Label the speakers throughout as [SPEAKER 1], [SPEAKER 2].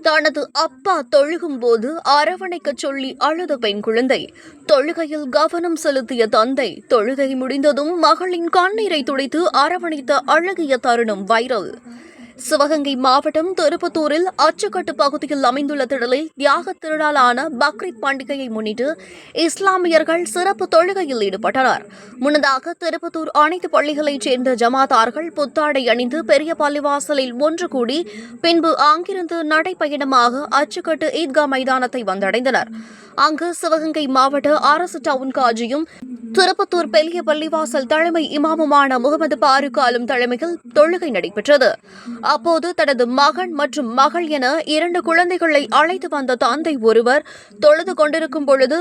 [SPEAKER 1] தனது அப்பா தொழுகும் போது அரவணைக்கச் சொல்லி அழுத பெண் குழந்தை, தொழுகையில் கவனம் செலுத்திய தந்தை, தொழுகை முடிந்ததும் மகளின் கண்ணீரை துடைத்து அரவணைத்த அழகிய தருணம் வைரல். சிவகங்கை மாவட்டம் திருப்பத்தூரில் அச்சுக்கட்டு பகுதியில் அமைந்துள்ள திடலில் தியாக திருநாளான பக்ரீத் பண்டிகையை முன்னிட்டு இஸ்லாமியர்கள் சிறப்பு தொழுகையில் ஈடுபட்டனர். முன்னதாக திருப்பத்தூர் அனைத்து பள்ளிகளைச் சேர்ந்த ஜமாத்தார்கள் புத்தாடை அணிந்து பெரிய பள்ளிவாசலில் ஒன்று கூடி பின்பு அங்கிருந்து நடைப்பயணமாக அச்சுக்கட்டு ஈத்கா மைதானத்தை வந்தடைந்தனர். அங்கு சிவகங்கை மாவட்ட அரசு டவுன் காஜியும் திருப்பத்தூர் பெரிய பள்ளிவாசல் தலைமை இமாமுமான முகமது பாருக் ஆலம் தலைமையில் தொழுகை நடைபெற்றது. அப்போது தனது மகன் மற்றும் மகள் என 2 குழந்தைகளை அழைத்து வந்த தந்தை ஒருவர் தொழுது கொண்டிருக்கும் பொழுது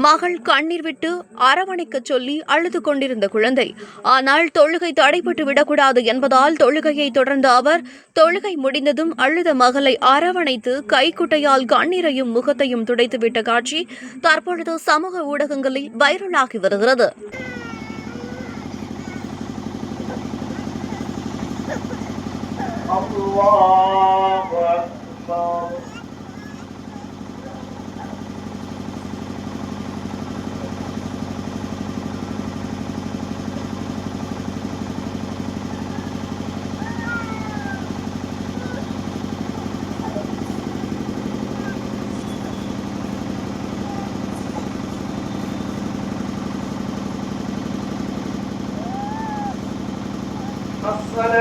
[SPEAKER 1] மகள் கண்ணீர் விட்டு அரவணைக்கச் சொல்லி அழுது கொண்டிருந்த குழந்தை. ஆனால் தொழுகை தடைபட்டு விடக்கூடாது என்பதால் தொழுகையை தொடர்ந்த அவர் தொழுகை முடிந்ததும் அழுத மகளை அரவணைத்து கைக்குட்டையால் கண்ணீரையும் முகத்தையும் துடைத்துவிட்ட காட்சி தற்பொழுது சமூக ஊடகங்களில் வைரலாகி வருகிறது.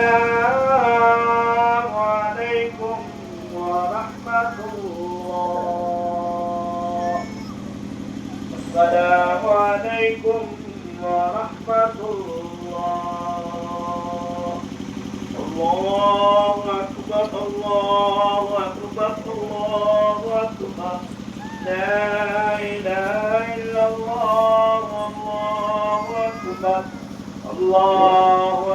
[SPEAKER 2] السلام عليكم ورحمة الله. السلام عليكم ورحمة الله. الله أكبر الله أكبر الله أكبر. لا إله إلا الله الله أكبر الله